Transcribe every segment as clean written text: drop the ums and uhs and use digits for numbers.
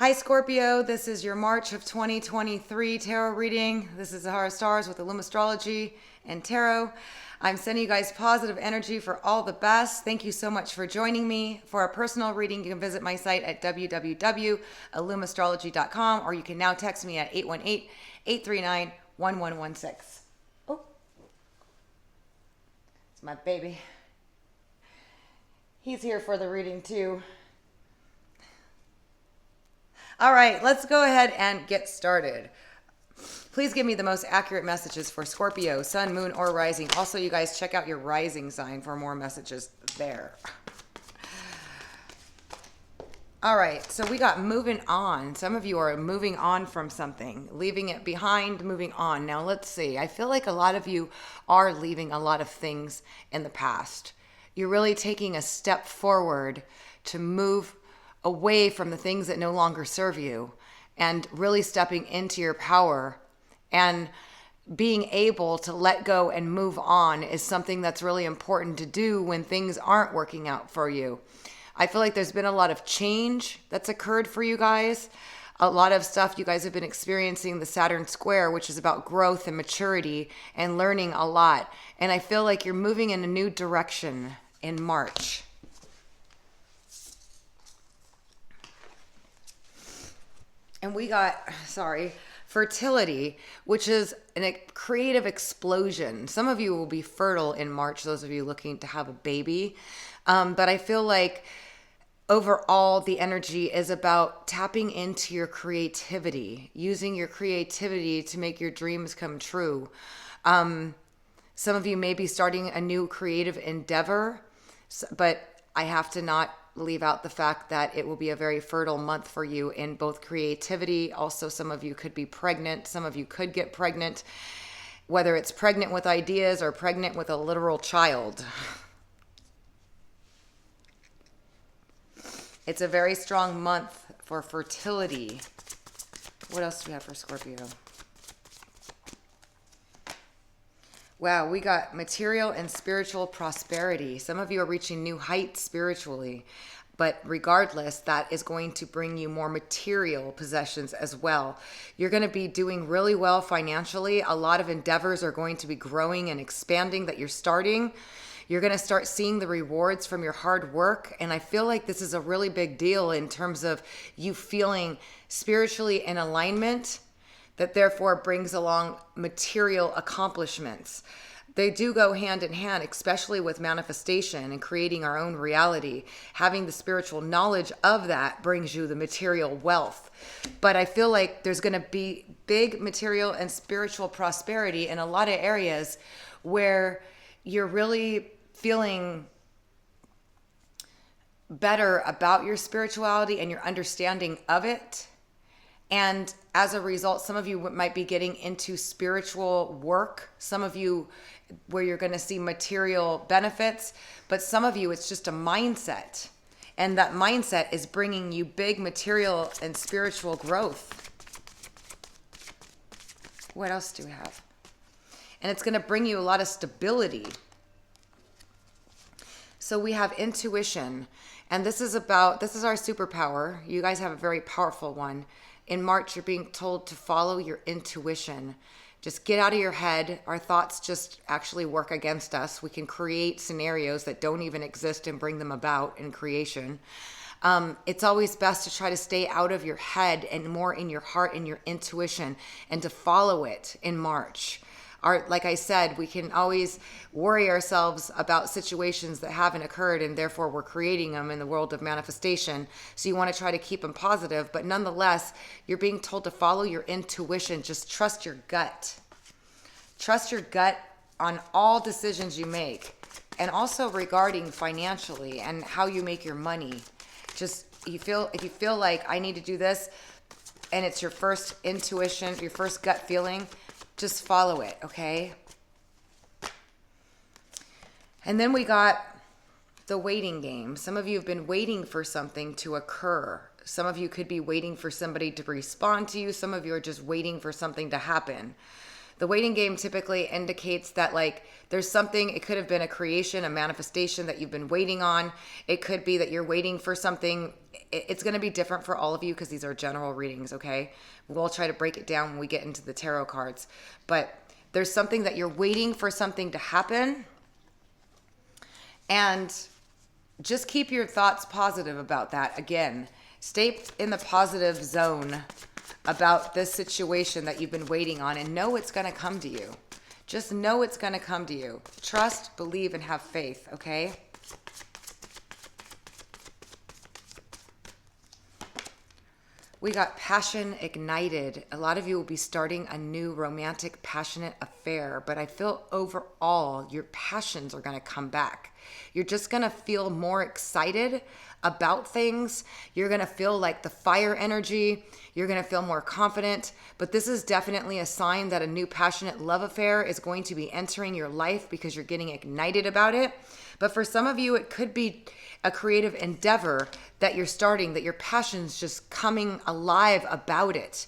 Hi Scorpio, this is your March of 2023 tarot reading. This is zaharastarz with Astrology and Tarot. I'm sending you guys positive energy for all the best. Thank you so much for joining me. For a personal reading, you can visit my site at www.illumastrology.com, or you can now text me at 818-839-1116. Oh, it's my baby. He's here for the reading too. All right, let's go ahead and get started. Please give me the most accurate messages for Scorpio, Sun, Moon, or Rising. Also, you guys check out your rising sign for more messages there. All right, so we got moving on. Some of you are moving on from something, leaving it behind, moving on. Now, let's see. I feel like a lot of you are leaving a lot of things in the past. You're really taking a step forward to move away from the things that no longer serve you and really stepping into your power and being able to let go and move on is something that's really important to do when things aren't working out for you. I feel like there's been a lot of change that's occurred for you guys. A lot of stuff you guys have been experiencing the Saturn square, which is about growth and maturity and learning a lot. And I feel like you're moving in a new direction in March. And we got, fertility, which is a creative explosion. Some of you will be fertile in March, those of you looking to have a baby. But I feel like overall the energy is about tapping into your creativity, using your creativity to make your dreams come true. Some of you may be starting a new creative endeavor, but I have to not leave out the fact that it will be a very fertile month for you in both creativity. Also, some of you could be pregnant. Some of you could get pregnant, whether it's pregnant with ideas or pregnant with a literal child. It's a very strong month for fertility. What else do we have for Scorpio? Wow, we got material and spiritual prosperity. Some of you are reaching new heights spiritually, but regardless, that is going to bring you more material possessions as well. You're going to be doing really well financially. A lot of endeavors are going to be growing and expanding that you're starting. You're going to start seeing the rewards from your hard work. And I feel like this is a really big deal in terms of you feeling spiritually in alignment, that therefore brings along material accomplishments. They do go hand in hand, especially with manifestation and creating our own reality. Having the spiritual knowledge of that brings you the material wealth. But I feel like there's going to be big material and spiritual prosperity in a lot of areas where you're really feeling better about your spirituality and your understanding of it. And as a result, some of you might be getting into spiritual work. Some of you where you're going to see material benefits, but some of you it's just a mindset. And that mindset is bringing you big material and spiritual growth. What else do we have? And it's going to bring you a lot of stability. So we have intuition, and this is our superpower. You guys have a very powerful one. In March, you're being told to follow your intuition. Just get out of your head. Our thoughts just actually work against us. We can create scenarios that don't even exist and bring them about in creation. It's always best to try to stay out of your head and more in your heart and your intuition and to follow it in March. Like I said, we can always worry ourselves about situations that haven't occurred, and therefore we're creating them in the world of manifestation. So you want to try to keep them positive, but nonetheless, you're being told to follow your intuition. Just trust your gut. Trust your gut on all decisions you make, and also regarding financially and how you make your money. Just if you feel like I need to do this, and it's your first intuition, your first gut feeling, just follow it, okay? And then we got the waiting game. Some of you have been waiting for something to occur. Some of you could be waiting for somebody to respond to you. Some of you are just waiting for something to happen. The waiting game typically indicates that like there's something, it could have been a creation, a manifestation that you've been waiting on. It could be that you're waiting for something. It's going to be different for all of you because these are general readings, okay? We'll try to break it down when we get into the tarot cards. But there's something that you're waiting for something to happen. And just keep your thoughts positive about that. Again, stay in the positive zone about this situation that you've been waiting on and know it's going to come to you. Just know it's going to come to you. Trust, believe, and have faith, okay? We got passion ignited. A lot of you will be starting a new romantic, passionate affair, but I feel overall your passions are going to come back. You're just going to feel more excited about things. You're going to feel like the fire energy. You're going to feel more confident. But this is definitely a sign that a new passionate love affair is going to be entering your life because you're getting ignited about it. But for some of you, it could be a creative endeavor that you're starting, that your passion's just coming alive about it.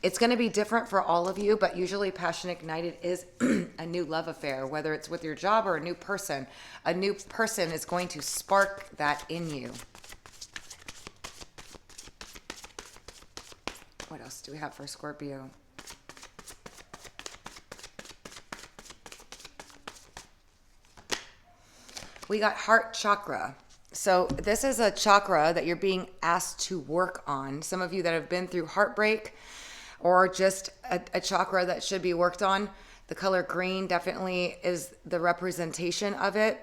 It's going to be different for all of you, but usually passion ignited is a new love affair, whether it's with your job or a new person. A new person is going to spark that in you. What else do we have for Scorpio? We got heart chakra. So this is a chakra that you're being asked to work on. Some of you that have been through heartbreak or just a chakra that should be worked on. The color green definitely is the representation of it.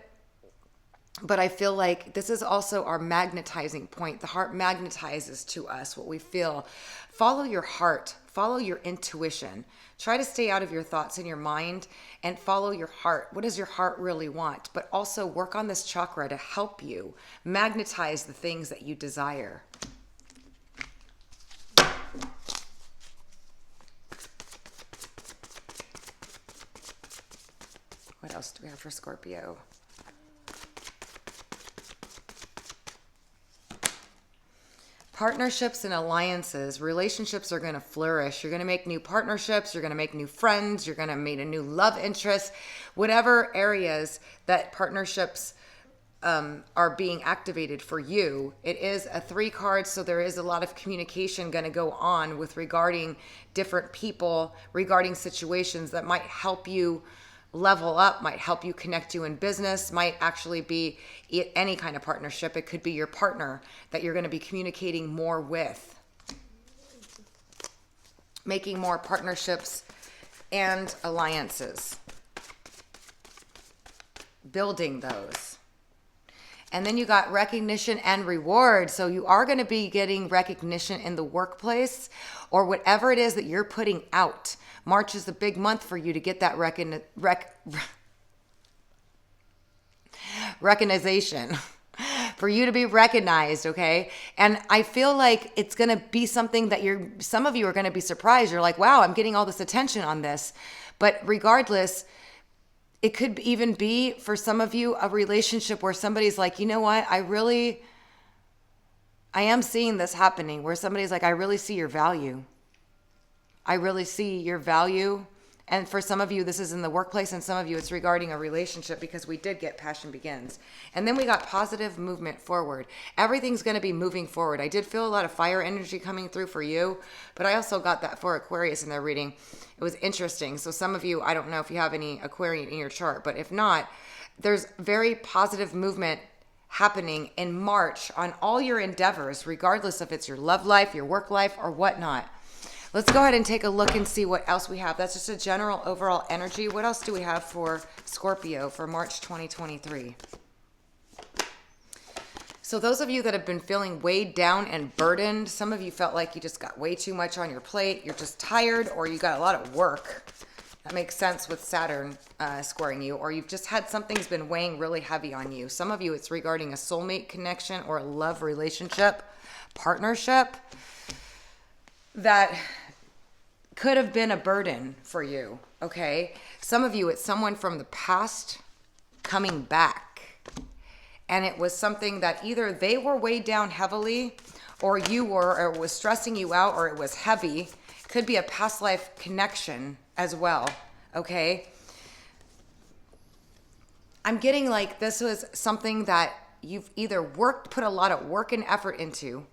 But I feel like this is also our magnetizing point. The heart magnetizes to us what we feel. Follow your heart. Follow your intuition. Try to stay out of your thoughts in your mind and follow your heart. What does your heart really want? But also work on this chakra to help you magnetize the things that you desire. What else do we have for Scorpio? Partnerships and alliances, relationships are going to flourish. You're going to make new partnerships. You're going to make new friends. You're going to meet a new love interest. Whatever areas that partnerships are being activated for you. It is a 3 cards, so there is a lot of communication going to go on with regarding different people, regarding situations that might help you level up, might help you connect you in business, might actually be any kind of partnership. It could be your partner that you're going to be communicating more with. Making more partnerships and alliances. Building those. And then you got recognition and reward. So you are going to be getting recognition in the workplace or whatever it is that you're putting out. March is a big month for you to get that recognition, for you to be recognized, okay? And I feel like it's going to be something that some of you are going to be surprised. You're like, wow, I'm getting all this attention on this. But regardless, it could even be for some of you a relationship where somebody's like, you know what? I am seeing this happening where somebody's like, I really see your value. I really see your value. And for some of you, this is in the workplace, and some of you, it's regarding a relationship because we did get passion begins. And then we got positive movement forward. Everything's going to be moving forward. I did feel a lot of fire energy coming through for you, but I also got that for Aquarius in their reading. It was interesting. So some of you, I don't know if you have any Aquarian in your chart, but if not, there's very positive movement happening in March on all your endeavors, regardless if it's your love life, your work life, or whatnot. Let's go ahead and take a look and see what else we have. That's just a general overall energy. What else do we have for Scorpio for March 2023? So those of you that have been feeling weighed down and burdened, some of you felt like you just got way too much on your plate. You're just tired, or you got a lot of work. That makes sense with Saturn squaring you, or you've just had something's been weighing really heavy on you. Some of you, it's regarding a soulmate connection or a love relationship, partnership that could have been a burden for you, okay? Some of you, it's someone from the past coming back. And it was something that either they were weighed down heavily, or you were, or it was stressing you out, or it was heavy. Could be a past life connection as well. Okay. I'm getting like this was something that you've either put a lot of work and effort into.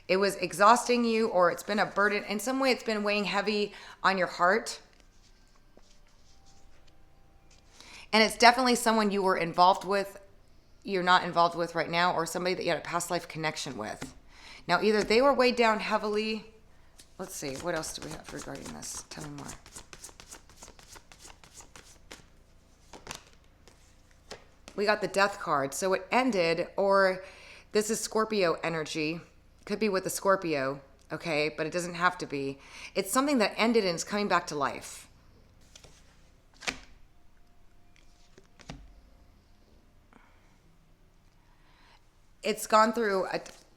It was exhausting you, or it's been a burden. In some way, it's been weighing heavy on your heart. And it's definitely someone you were involved with, you're not involved with right now, or somebody that you had a past life connection with. Now, either they were weighed down heavily. Let's see, what else do we have regarding this? Tell me more. We got the Death card. So it ended, or this is Scorpio energy. Could be with the Scorpio, okay? But it doesn't have to be. It's something that ended and is coming back to life. It's gone through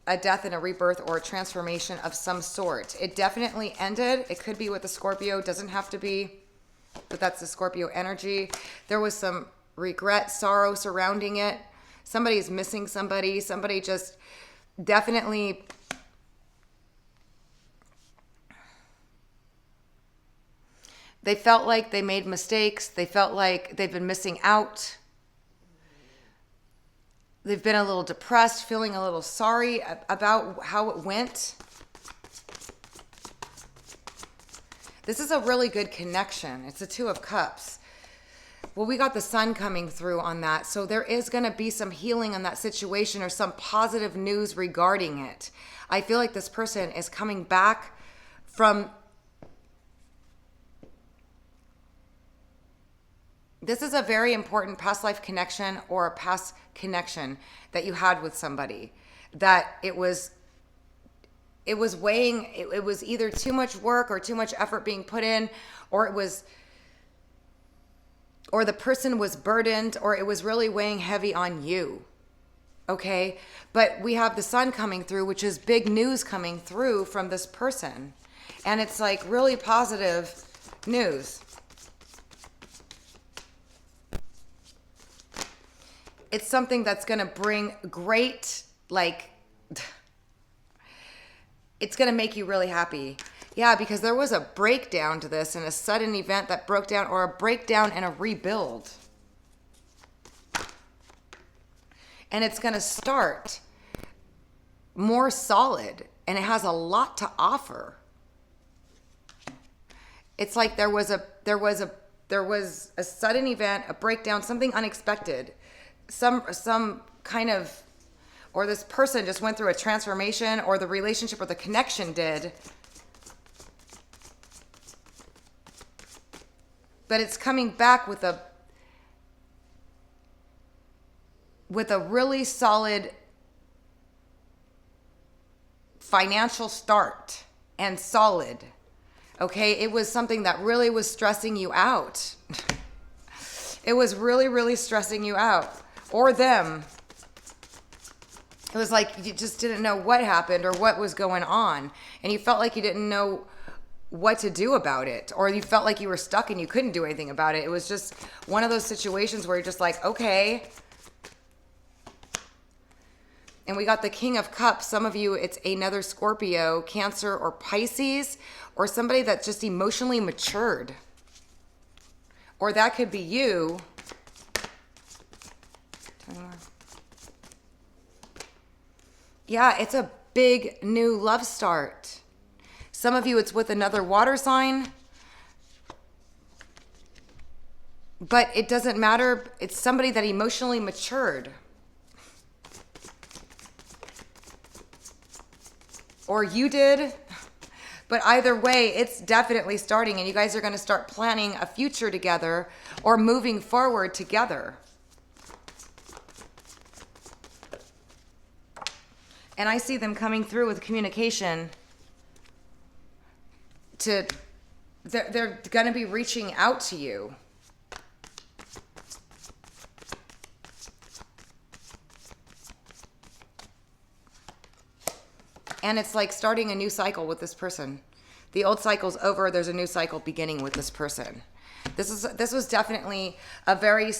a death and a rebirth or a transformation of some sort. It definitely ended. It could be with the Scorpio. Doesn't have to be. But that's the Scorpio energy. There was some regret, sorrow surrounding it. Somebody's missing somebody. Somebody just definitely... They felt like they made mistakes. They felt like they've been missing out. They've been a little depressed, feeling a little sorry about how it went. This is a really good connection. It's the Two of Cups. Well, we got the Sun coming through on that. So there is going to be some healing on that situation or some positive news regarding it. I feel like this person is coming back from... This is a very important past life connection or a past connection that you had with somebody. That it was weighing, it was either too much work or too much effort being put in, or the person was burdened, or it was really weighing heavy on you. Okay? But we have the Sun coming through, which is big news coming through from this person. And it's like really positive news. It's something that's going to bring great, like, it's going to make you really happy. Yeah, because there was a breakdown to this and a sudden event that broke down, or a breakdown and a rebuild. And it's going to start more solid, and it has a lot to offer. It's like there was a sudden event, a breakdown, something unexpected. Some kind of, or this person just went through a transformation, or the relationship or the connection did. But it's coming back with a really solid financial start and solid. Okay, it was something that really was stressing you out. It was really, really stressing you out. Or them. It was like you just didn't know what happened or what was going on. And you felt like you didn't know what to do about it. Or you felt like you were stuck and you couldn't do anything about it. It was just one of those situations where you're just like, okay. And we got the King of Cups. Some of you, it's another Scorpio, Cancer, or Pisces. Or somebody that's just emotionally matured. Or that could be you. Yeah, it's a big new love start. Some of you, it's with another water sign. But it doesn't matter. It's somebody that emotionally matured. Or you did. But either way, it's definitely starting. And you guys are going to start planning a future together or moving forward together. And I see them coming through with communication they're going to be reaching out to you. And it's like starting a new cycle with this person. The old cycle's over. There's a new cycle beginning with this person. This was definitely a very,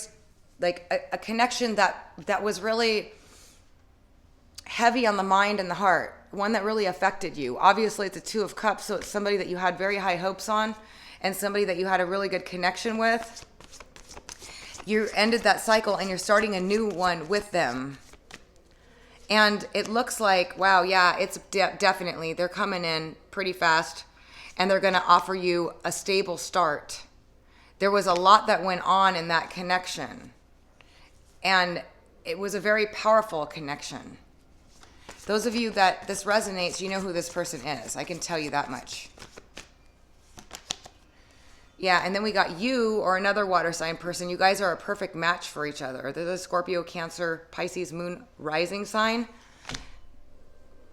like, a connection that was really heavy on the mind and the heart. One that really affected you. Obviously, it's a Two of Cups, so it's somebody that you had very high hopes on. and somebody that you had a really good connection with, you ended that cycle and you're starting a new one with them. And it looks like, wow, yeah, it's definitely, they're coming in pretty fast and they're going to offer you a stable start. There was a lot that went on in that connection. And it was a very powerful connection. Those of you that this resonates, you know who this person is. I can tell you that much. Yeah, and then we got you or another water sign person. You guys are a perfect match for each other. There's a Scorpio, Cancer, Pisces, Moon, rising sign.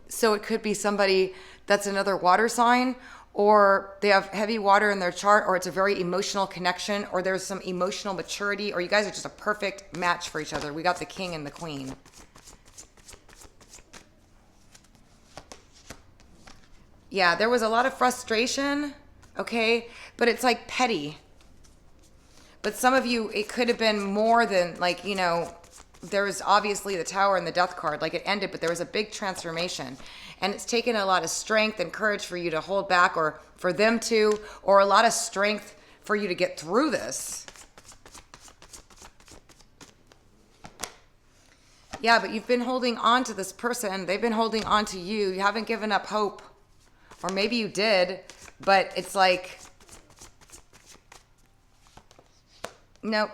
So it could be somebody that's another water sign, or they have heavy water in their chart, or it's a very emotional connection, or there's some emotional maturity, or you guys are just a perfect match for each other. We got the king and the queen. Yeah, there was a lot of frustration, okay? But it's like petty. But some of you, it could have been more than like, you know, there was obviously the Tower and the Death card, like it ended, but there was a big transformation. And it's taken a lot of strength and courage for you to hold back, or for them to, or a lot of strength for you to get through this. Yeah, but you've been holding on to this person. They've been holding on to you. You haven't given up hope. Or maybe you did, but it's like, nope.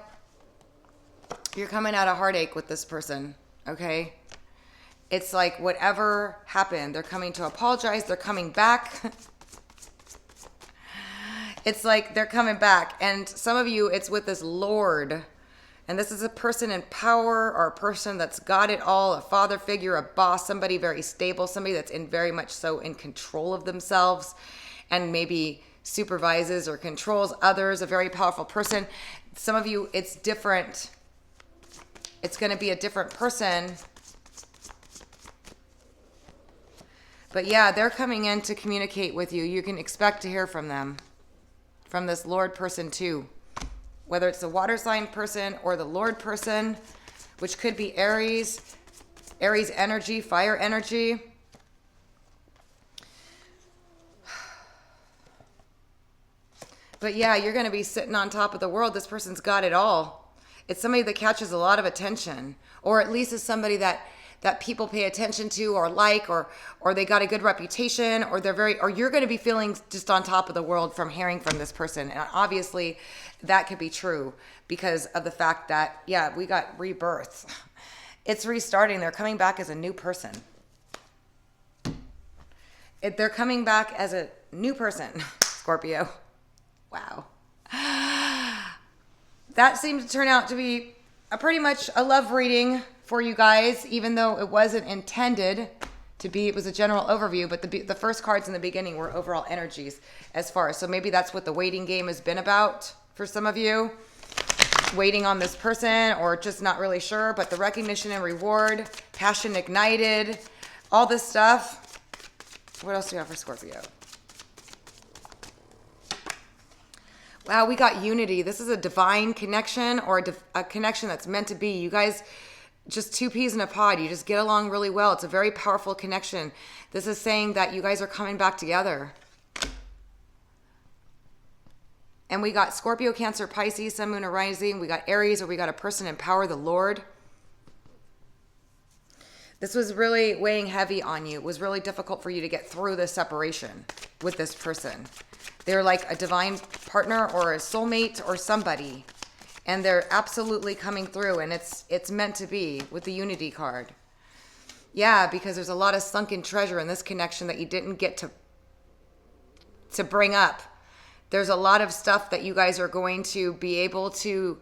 You're coming out of heartache with this person, okay? It's like whatever happened, they're coming to apologize. They're coming back. It's like they're coming back. And some of you, it's with this Lord. And this is a person in power, or a person that's got it all, a father figure, a boss, somebody very stable, somebody that's in very much so in control of themselves and maybe supervises or controls others, a very powerful person. Some of you, it's different. It's going to be a different person. But yeah, they're coming in to communicate with you. You can expect to hear from them, from this Lord person too. Whether it's the water sign person or the Lord person, which could be Aries energy, fire energy. But yeah, you're going to be sitting on top of the world. This person's got it all. It's somebody that catches a lot of attention, or at least is somebody that people pay attention to or like, or they got a good reputation, or or you're going to be feeling just on top of the world from hearing from this person. And obviously that could be true because of the fact that, yeah, we got rebirth. It's restarting. They're coming back as a new person. They're coming back as a new person, Scorpio. Wow. That seems to turn out to be pretty much a love reading for you guys, even though it wasn't intended to be. It was a general overview, but the first cards in the beginning were overall energies as far as. So maybe that's what the waiting game has been about for some of you. Waiting on this person, or just not really sure, but the recognition and reward, passion ignited, all this stuff. What else do we have for Scorpio? Wow, we got unity. This is a divine connection, or a connection that's meant to be. You guys, just two peas in a pod. You just get along really well. It's a very powerful connection. This is saying that you guys are coming back together. And we got Scorpio, Cancer, Pisces, Sun, Moon, or Rising. We got Aries, or we got a person in power, the Lord. This was really weighing heavy on you. It was really difficult for you to get through the separation with this person. They're like a divine partner or a soulmate or somebody. And they're absolutely coming through, and it's meant to be with the Unity card. Yeah, because there's a lot of sunken treasure in this connection that you didn't get to bring up. There's a lot of stuff that you guys are going to be able to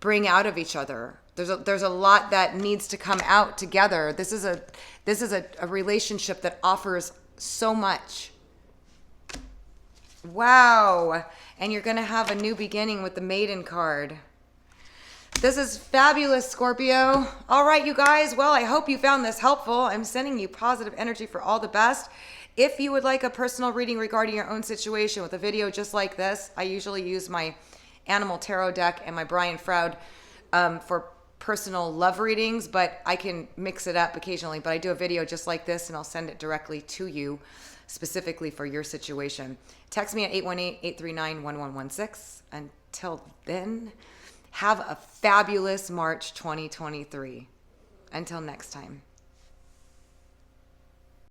bring out of each other. There's a lot that needs to come out together. This is a relationship that offers so much. Wow. And you're going to have a new beginning with the Maiden card. This is fabulous, Scorpio. All right, you guys. Well, I hope you found this helpful. I'm sending you positive energy for all the best. If you would like a personal reading regarding your own situation with a video just like this, I usually use my Animal Tarot deck and my Brian Froud for personal love readings, but I can mix it up occasionally. But I do a video just like this, and I'll send it directly to you. specifically for your situation. Text me at 818-839-1116. Until then, have a fabulous March 2023. Until next time.